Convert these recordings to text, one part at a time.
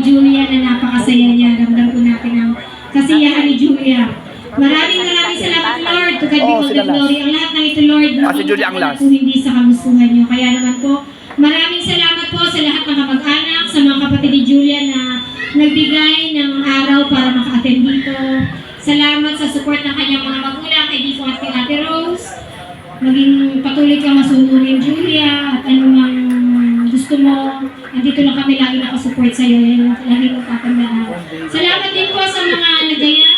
Julia na napakasaya niya. Ramdam po natin ang kasiyahan ni Julia. Maraming salamat, Lord. To God be all the glory. Ang lahat ng ito, Lord, si Julia ang last. po hindi sa kagustuhan niyo. Kaya naman po, maraming salamat po sa lahat ng kamag-anak, sa mga kapatid ni Julia na nagbigay ng araw para maka-attend dito. Salamat sa support ng kanyang mga magulang, kay Dico at kay Ate Rose. Maging patuloy kang masunurin, Julia, at anumang gusto mo, andito lang kami lagi nakasupport sa iyo. Lagi mong tatandaan. Salamat din po sa mga nagaya,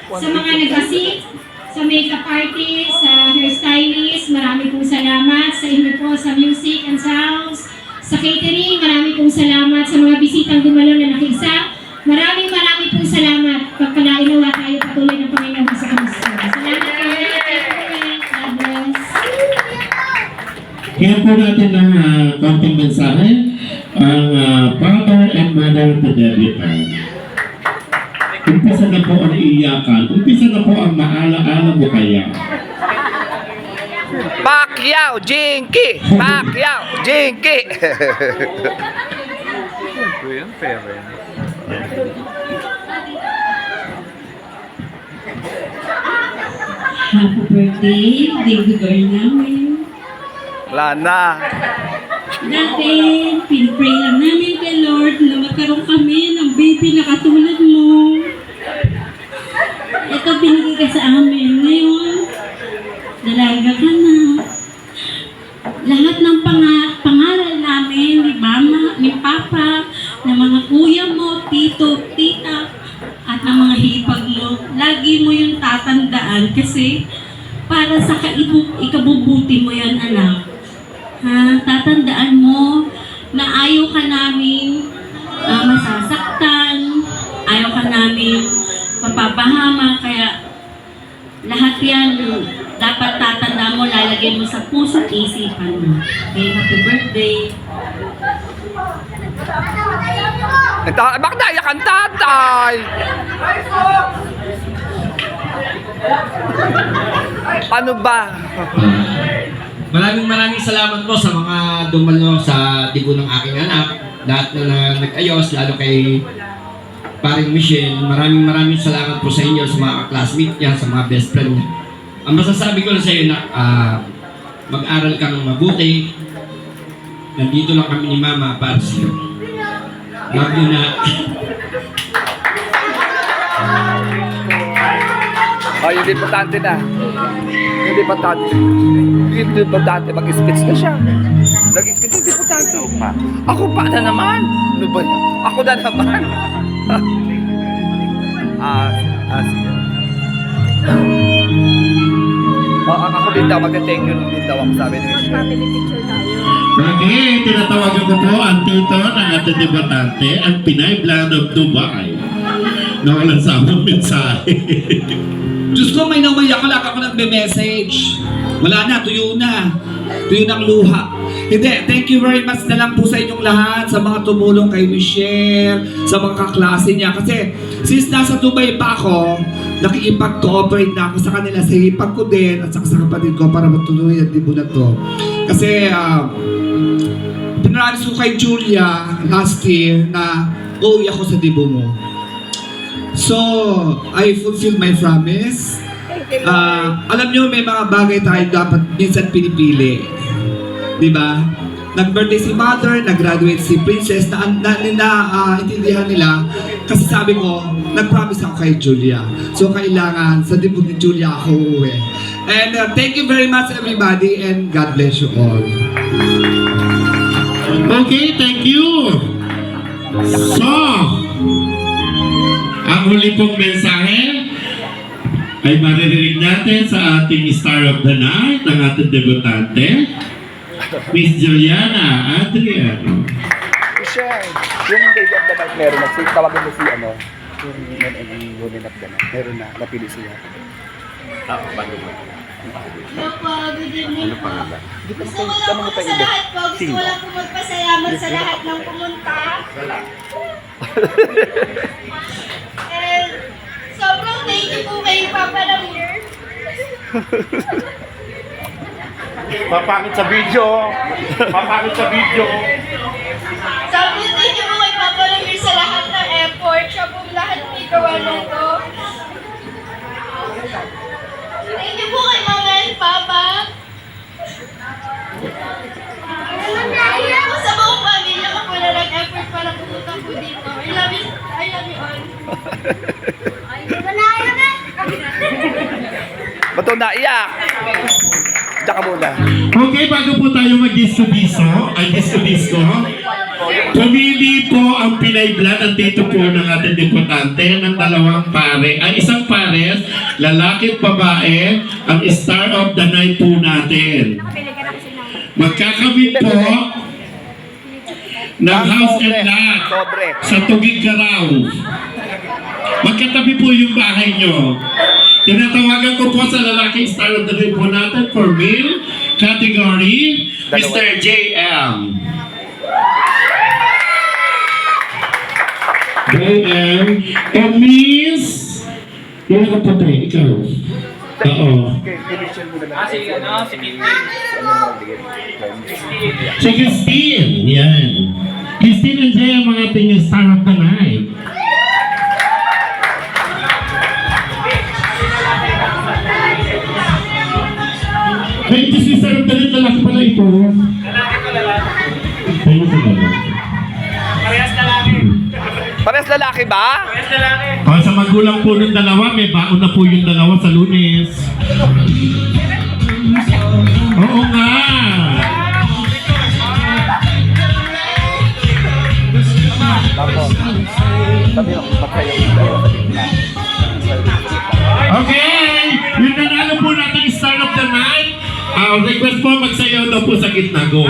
sa mga nag-assist, sa makeup artist, sa hairstylist. Marami pong salamat sa inyo po, sa music and sounds, sa catering. Marami pong salamat sa mga bisitang dumalo na nakiisa. Maraming pong salamat. Pagpalainawa tayo patuloy ng Panginoon sa Kristo. Salamat po. God bless. Kaya po natin ng konting mensahe ang father and mother to debutant. Umpisa na po ang iiyakan. Umpisa na po ang maala-ala mo kaya. Pacquiao, Jinky! Pacquiao, Jinky! Happy birthday, baby girl namin. Wala na. Dati, pinipray lang namin kay Lord na magkaroon kami ng baby na katulad mo. Ito binigay ka sa amin. Ngayon, dalaga ka na. Lahat ng pangaral namin, ni Mama, ni Papa, ng mga kuya mo, tito, tita, at ng mga hipag mo, lagi mo yung tatandaan kasi para sa ikabubuti mo yan, anak. Ha, tatandaan mo na ayaw ka namin masasaktan, ayaw ka namin mapapahama, kaya lahat yan dapat tatandaan mo, lalagyan mo sa puso at isipan mo. Okay, happy birthday. Bakit naiyak ang tatay? Ano ba? Maraming salamat po sa mga dumalo sa dibo ng aking anak. Lahat na nag-ayos, lalo kay paring Michelle. Maraming salamat po sa inyo, sa mga classmate niya, sa mga best friend niya. Ang masasabi ko na sa iyo na mag-aral kang mabuti. Nandito lang kami ni Mama para sa iyo. Love you na. Oh, hindi importante na. Hindi importante. Hindi importante. Mag-speech na siya. Nag-speech, hindi importante. Ako pa na naman. Ano ba yan? Ako na naman. Sige. Ako din daw. Mag-thank you din daw. Ako sabi ni Michelle. Family picture tayo. Okay, tinatawagan ko po ang tito ng ating debutante, ang Pinay Blonde of Dubai. Nawalan sa amang mensahe. Diyos ko, may naumayak ako nagbe-message. Wala na, tuyo na. Tuyo ng luha. Hindi, thank you very much na lang po sa inyong lahat, sa mga tumulong kay Michelle, sa mga kaklase niya. Kasi since nasa Dubai pa ako, nakikipag-cooperate na ako sa kanila, sa hipag ko din at sa kapatid ko para matuloy ang dibo na to. Kasi pinaranis ko kay Julia last year na uuwi ako sa dibo mo. So, I fulfilled my promise. Alam nyo, may mga bagay tayo dapat minsan pinipili. Diba? Nag-birthday si Mother, nag-graduate si Princess, intindihan nila. Kasi sabi ko, nag-promise ako kay Julia. So, kailangan sa debut ni Julia ako uuwi. And thank you very much everybody and God bless you all. Okay, thank you. So, ang huli pong mensahe ay maririnig natin sa ating Star of the Night, ang ating debutante, Miss Juliana Adriano. Michelle, yung Baby of the Night meron na. Tawagan mo si ano, yung Women of the Night. Meron na, napili siya. Bago mo. Hello po, good evening po. Gusto ko lang po sa lahat po. Gusto ko lang po magpasalamat sa lahat ng pumunta. And sobrang thank you po kay Papa Ramir. Papangit sa video. Papangit sa video. Sobrang thank you po kay Papa Ramir sa lahat Wala yun eh. Ba't naiyak? Diyan ka muna. Okay, bago po tayo mag-disco-disco, pumili po ang Pinay Blood at dito po ng ating deputante ng dalawang pare, ay isang pares, lalaki at babae, ang star of the night po natin. Magkakabit po ng house and lot Sobre. sa Tugig Garaw. Magkatabi po yung bahay nyo. Tinatawagan ko po sa lalaki star of the night po natin for male category, Mr. JM. JM. And Miss, yun ako po tayo, ikaw. Oo. Si Christine. Yan. Christine and JM ang ating star of the night. Ay, ito si star of the night, lalaki pala ito. Tayo sa lalaki. Parehas lalaki ba? O, sa magulang po ng dalawa, may baon na po yung dalawa sa Lunes. Oo nga. Okay! Yung nanalo po natin star of the night, request po magsayaw daw po sa gitna. Go!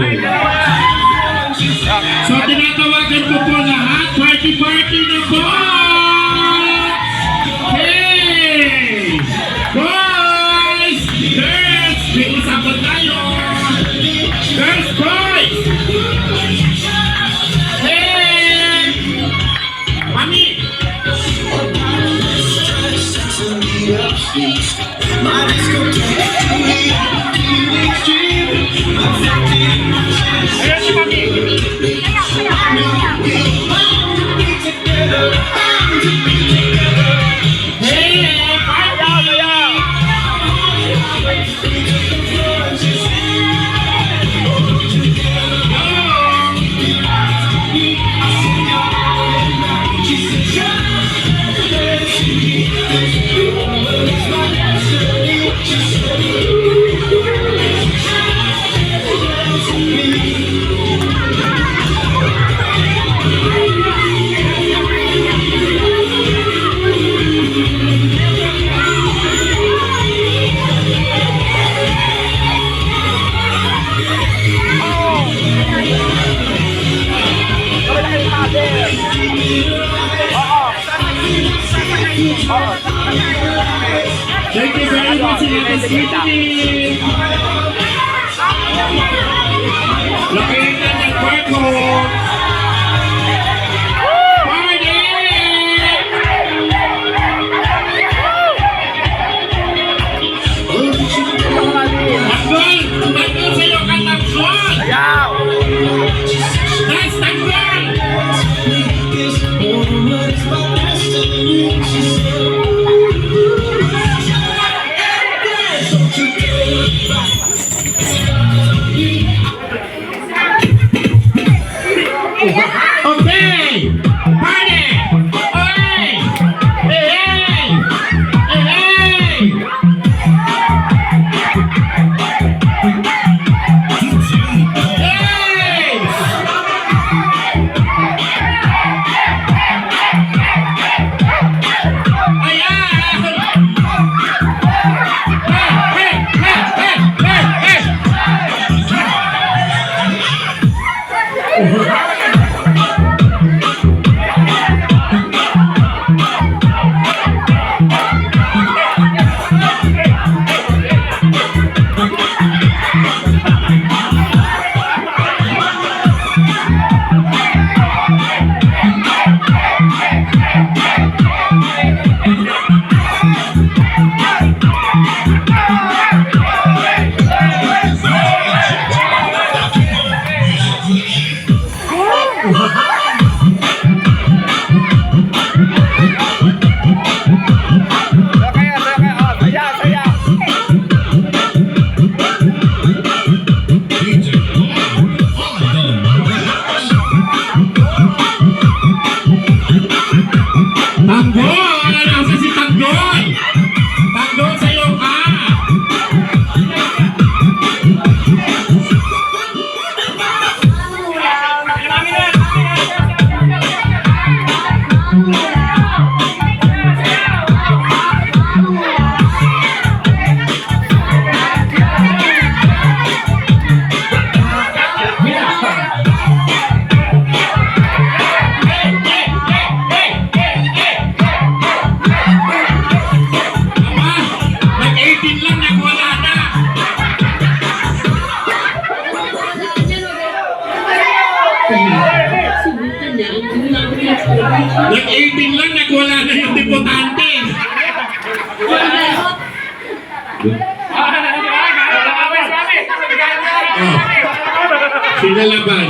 So, tinatawagan ko po lahat. Party na po! Hey! Boys! Girls! May usapan tayo! Girls! Boys! Hey! Mami! Ayan si Mami! Thank you very much, Ladies City! Lapitan ng kwarto! Party! Tanggol! Tanggol sa'yo ka, tanggol! Ayaw! Nice, tanggol! Okay! Party! Hey! Hey! Hey! Hey! Nag-18 lang, nagwala na yung debutante. Oh, sila laban.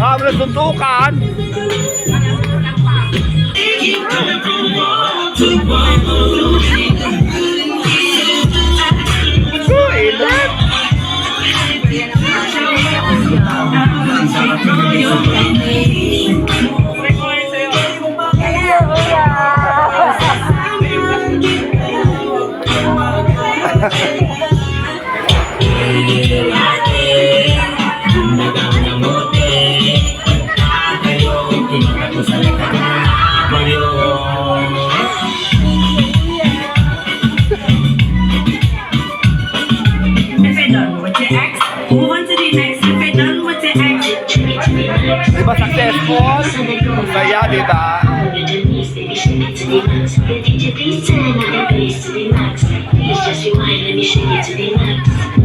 Habang suntukan. If you're done with your ex, move on to the next. If you're done with your ex, Diba successful? Saya, diba? Please turn up the bass to the max. Please just rewind, let me show you to the max.